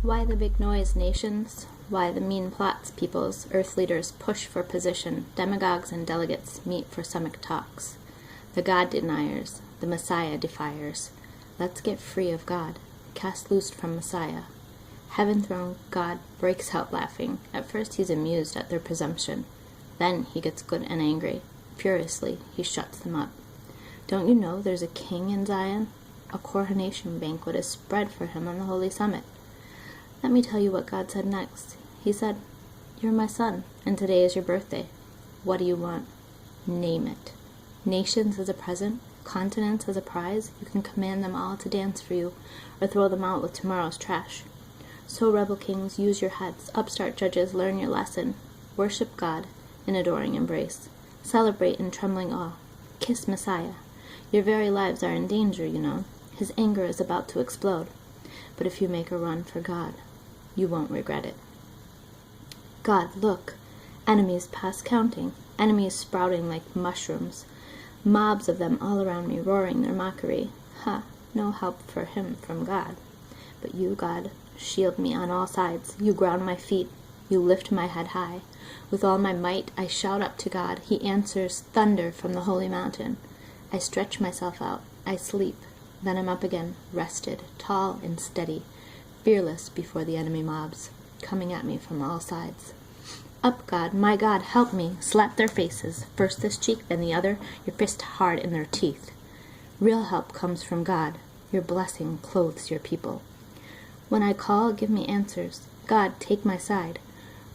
Why the big noise, nations? Why the mean plots, peoples? Earth leaders push for position. Demagogues and delegates meet for summit talks. The God deniers, the Messiah defiers. Let's get free of God, cast loose from Messiah. Heaven-throned God breaks out laughing. At first he's amused at their presumption. Then he gets good and angry. Furiously, he shuts them up. Don't you know there's a king in Zion? A coronation banquet is spread for him on the holy summit. Let me tell you what God said next. He said, "You're my son, and today is your birthday. What do you want? Name it. Nations as a present, continents as a prize, you can command them all to dance for you, or throw them out with tomorrow's trash. So rebel kings, use your heads. Upstart judges, learn your lesson. Worship God in adoring embrace. Celebrate in trembling awe. Kiss Messiah. Your very lives are in danger, you know. His anger is about to explode. But if you make a run for God, you won't regret it." God, look. Enemies past counting. Enemies sprouting like mushrooms. Mobs of them all around me, roaring their mockery. Ha, no help for him from God. But you, God, shield me on all sides. You ground my feet. You lift my head high. With all my might, I shout up to God. He answers thunder from the holy mountain. I stretch myself out. I sleep. Then I'm up again, rested, tall and steady, fearless before the enemy mobs, coming at me from all sides. Up, God, my God, help me. Slap their faces, first this cheek, then the other, your fist hard in their teeth. Real help comes from God. Your blessing clothes your people. When I call, give me answers. God, take my side.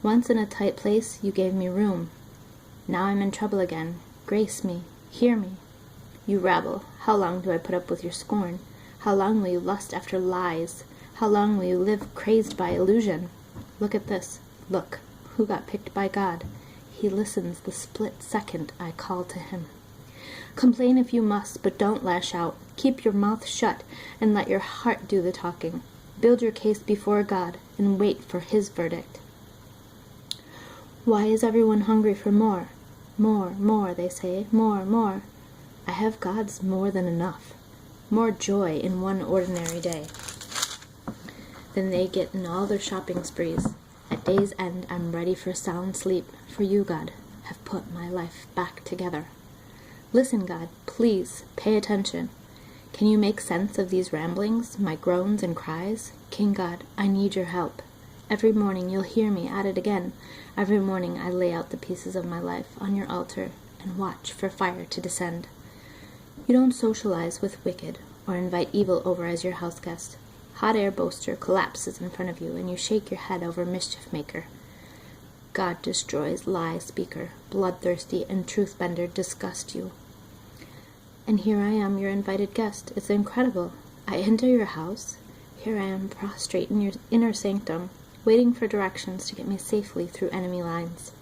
Once in a tight place, you gave me room. Now I'm in trouble again. Grace me. Hear me. You rabble, how long do I put up with your scorn? How long will you lust after lies? How long will you live crazed by illusion? Look at this. Look, who got picked by God? He listens the split second I call to him. Complain if you must, but don't lash out. Keep your mouth shut and let your heart do the talking. Build your case before God and wait for his verdict. Why is everyone hungry for more? More, more, they say, more, more. I have God's more than enough. More joy in one ordinary day than they get in all their shopping sprees. At day's end, I'm ready for sound sleep, for you, God, have put my life back together. Listen, God, please, pay attention. Can you make sense of these ramblings, my groans and cries? King God, I need your help. Every morning you'll hear me at it again. Every morning I lay out the pieces of my life on your altar and watch for fire to descend. You don't socialize with wicked or invite evil over as your house guest. Hot air boaster collapses in front of you and you shake your head over mischief maker. God destroys lie speaker, bloodthirsty and truth bender disgust you. And here I am, your invited guest. It's incredible. I enter your house. Here I am prostrate in your inner sanctum, waiting for directions to get me safely through enemy lines.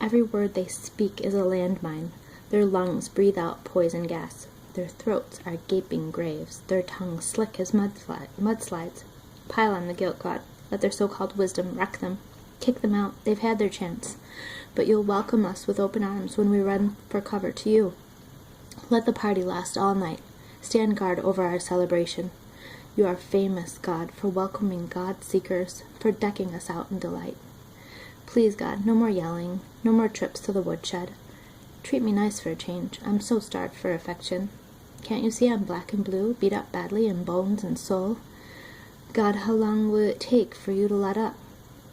Every word they speak is a landmine. Their lungs breathe out poison gas. Their throats are gaping graves. Their tongues slick as mudslides. Pile on the guilt, God. Let their so-called wisdom wreck them. Kick them out. They've had their chance. But you'll welcome us with open arms when we run for cover to you. Let the party last all night. Stand guard over our celebration. You are famous, God, for welcoming God-seekers, for decking us out in delight. Please, God, no more yelling, no more trips to the woodshed. Treat me nice for a change. I'm so starved for affection. Can't you see I'm black and blue, beat up badly in bones and soul? God, how long will it take for you to let up?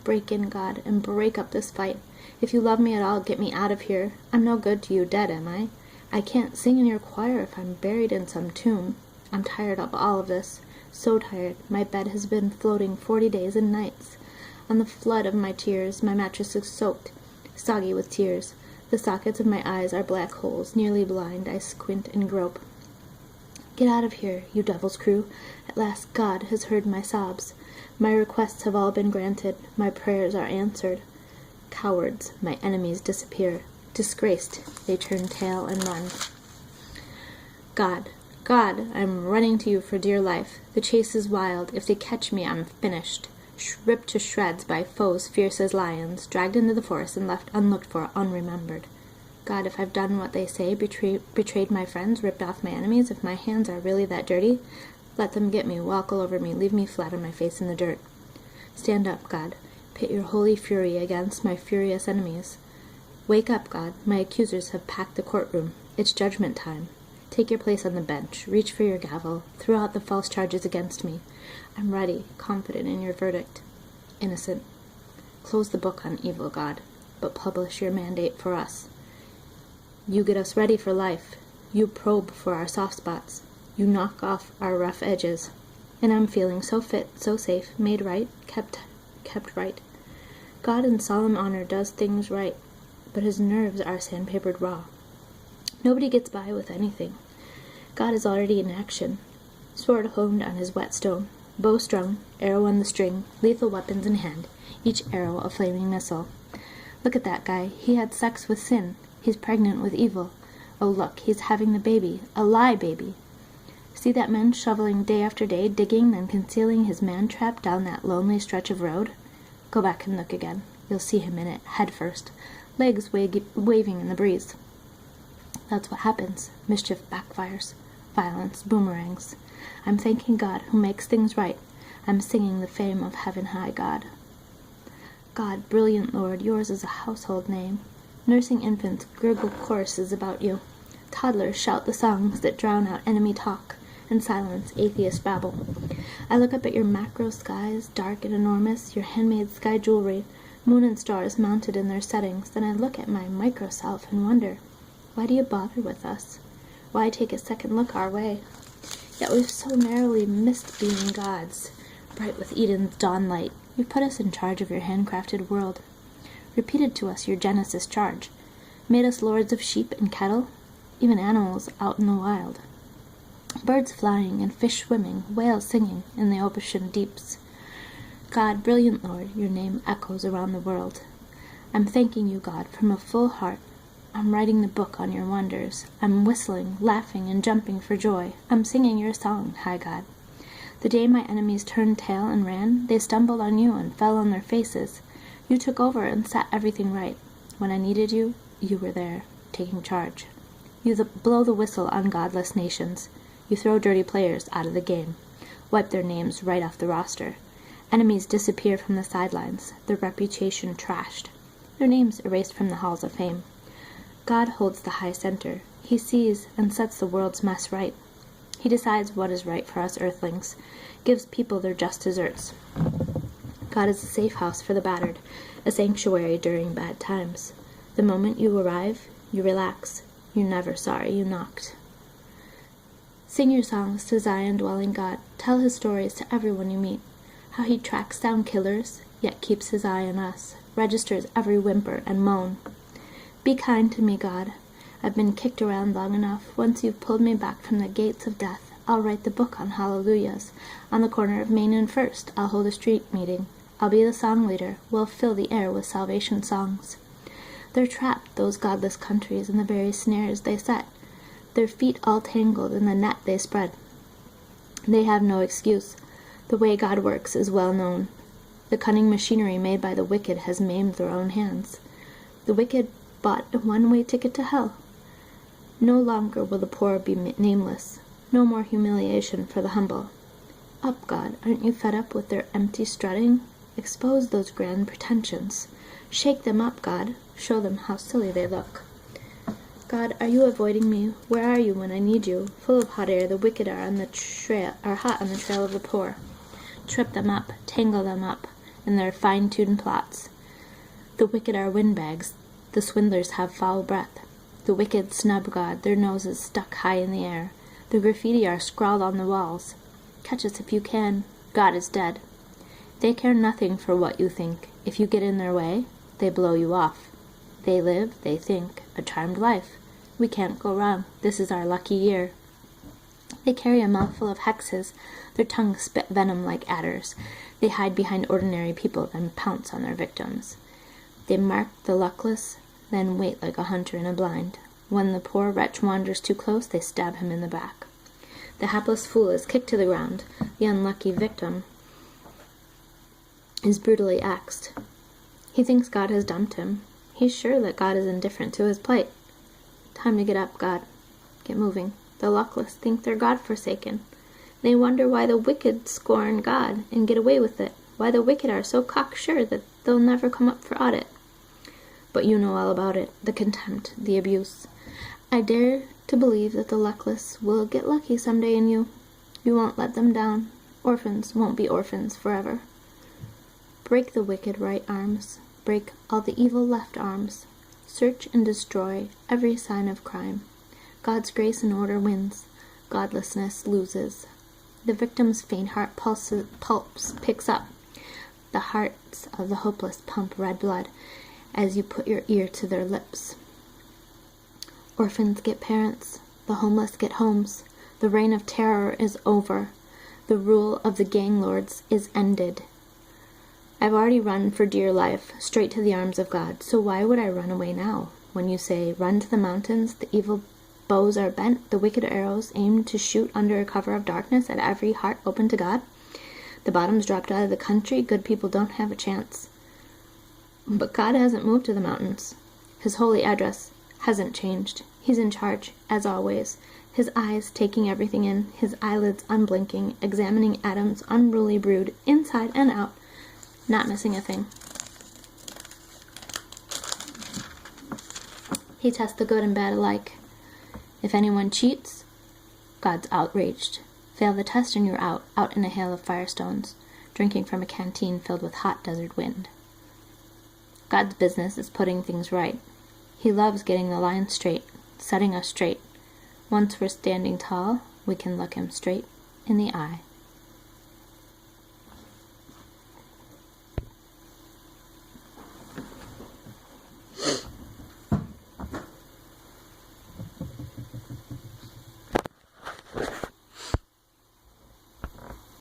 Break in, God, and break up this fight. If you love me at all, get me out of here. I'm no good to you, dead, am I? I can't sing in your choir if I'm buried in some tomb. I'm tired of all of this. So tired. My bed has been floating 40 days and nights. On the flood of my tears, my mattress is soaked, soggy with tears. The sockets of my eyes are black holes. Nearly blind, I squint and grope. Get out of here, you devil's crew. At last God has heard my sobs. My requests have all been granted. My prayers are answered. Cowards, my enemies disappear. Disgraced, they turn tail and run. God, God, I'm running to you for dear life. The chase is wild. If they catch me, I'm finished. Ripped to shreds by foes fierce as lions, dragged into the forest and left unlooked for, unremembered. God, if I've done what they say, betrayed my friends, ripped off my enemies, if my hands are really that dirty, let them get me, walk all over me, leave me flat on my face in the dirt. Stand up, God. Pit your holy fury against my furious enemies. Wake up, God. My accusers have packed the courtroom. It's judgment time. Take your place on the bench. Reach for your gavel. Throw out the false charges against me. I'm ready, confident in your verdict. Innocent. Close the book on evil, God, but publish your mandate for us. You get us ready for life. You probe for our soft spots. You knock off our rough edges. And I'm feeling so fit, so safe, made right, kept right. God in solemn honor does things right, but his nerves are sandpapered raw. Nobody gets by with anything. God is already in action. Sword honed on his whetstone, bow strung, arrow on the string, lethal weapons in hand, each arrow a flaming missile. Look at that guy. He had sex with sin. He's pregnant with evil. Oh, look, he's having the baby. A lie baby. See that man shoveling day after day, digging and concealing his man-trap down that lonely stretch of road? Go back and look again. You'll see him in it, head first, legs waving in the breeze. That's what happens. Mischief backfires. Violence boomerangs. I'm thanking God who makes things right. I'm singing the fame of heaven high God. God, brilliant Lord, yours is a household name. Nursing infants gurgle choruses about you. Toddlers shout the songs that drown out enemy talk and silence atheist babble. I look up at your macro skies, dark and enormous, your handmade sky jewelry, moon and stars mounted in their settings. Then I look at my micro self and wonder, why do you bother with us? Why take a second look our way? Yet we've so narrowly missed being gods, bright with Eden's dawn light. You've put us in charge of your handcrafted world, repeated to us your Genesis charge, made us lords of sheep and cattle, even animals out in the wild. Birds flying and fish swimming, whales singing in the ocean deeps. God, brilliant Lord, your name echoes around the world. I'm thanking you, God, from a full heart. I'm writing the book on your wonders. I'm whistling, laughing, and jumping for joy. I'm singing your song, high God. The day my enemies turned tail and ran, they stumbled on you and fell on their faces. You took over and set everything right. When I needed you, you were there, taking charge. You blow the whistle on godless nations. You throw dirty players out of the game, wipe their names right off the roster. Enemies disappear from the sidelines, their reputation trashed, their names erased from the halls of fame. God holds the high center. He sees and sets the world's mess right. He decides what is right for us earthlings, gives people their just deserts. God is a safe house for the battered, a sanctuary during bad times. The moment you arrive, you relax. You're never sorry you knocked. Sing your songs to Zion-dwelling God. Tell his stories to everyone you meet. How he tracks down killers, yet keeps his eye on us, registers every whimper and moan. Be kind to me, God. I've been kicked around long enough. Once you've pulled me back from the gates of death, I'll write the book on hallelujahs. On the corner of Main and First, I'll hold a street meeting. I'll be the song leader. We'll fill the air with salvation songs. They're trapped, those godless countries, in the very snares they set. Their feet all tangled in the net they spread. They have no excuse. The way God works is well known. The cunning machinery made by the wicked has maimed their own hands. The wicked bought a one-way ticket to hell. No longer will the poor be nameless. No more humiliation for the humble. Up, God, aren't you fed up with their empty strutting? Expose those grand pretensions. Shake them up, God. Show them how silly they look. God, are you avoiding me? Where are you when I need you? Full of hot air, the wicked are hot on the trail of the poor. Trip them up, tangle them up in their fine-tuned plots. The wicked are windbags. The swindlers have foul breath. The wicked snub God, their noses stuck high in the air. The graffiti are scrawled on the walls. Catch us if you can. God is dead. They care nothing for what you think. If you get in their way, they blow you off. They live, they think, a charmed life. We can't go wrong. This is our lucky year. They carry a mouthful of hexes. Their tongues spit venom like adders. They hide behind ordinary people, then pounce on their victims. They mark the luckless, then wait like a hunter in a blind. When the poor wretch wanders too close, they stab him in the back. The hapless fool is kicked to the ground. The unlucky victim is brutally axed. He thinks God has dumped him. He's sure that God is indifferent to his plight. Time to get up, God. Get moving. The luckless think they're God-forsaken. They wonder why the wicked scorn God and get away with it. Why the wicked are so cocksure that they'll never come up for audit. But you know all about it, the contempt, the abuse. I dare to believe that the luckless will get lucky someday in you. You won't let them down. Orphans won't be orphans forever. Break the wicked right arms. Break all the evil left arms. Search and destroy every sign of crime. God's grace and order wins. Godlessness loses. The victim's faint heart pulse picks up. The hearts of the hopeless pump red blood as you put your ear to their lips. Orphans get parents. The homeless get homes. The reign of terror is over. The rule of the gang lords is ended. I've already run for dear life, straight to the arms of God, so why would I run away now? When you say, run to the mountains, the evil bows are bent, the wicked arrows aim to shoot under a cover of darkness at every heart open to God. The bottom's dropped out of the country, good people don't have a chance. But God hasn't moved to the mountains. His holy address hasn't changed. He's in charge, as always, his eyes taking everything in, his eyelids unblinking, examining Adam's unruly brood, inside and out, not missing a thing. He tests the good and bad alike. If anyone cheats, God's outraged. Fail the test and you're out in a hail of firestones, drinking from a canteen filled with hot desert wind. God's business is putting things right. He loves getting the line straight, setting us straight. Once we're standing tall, we can look him straight in the eye.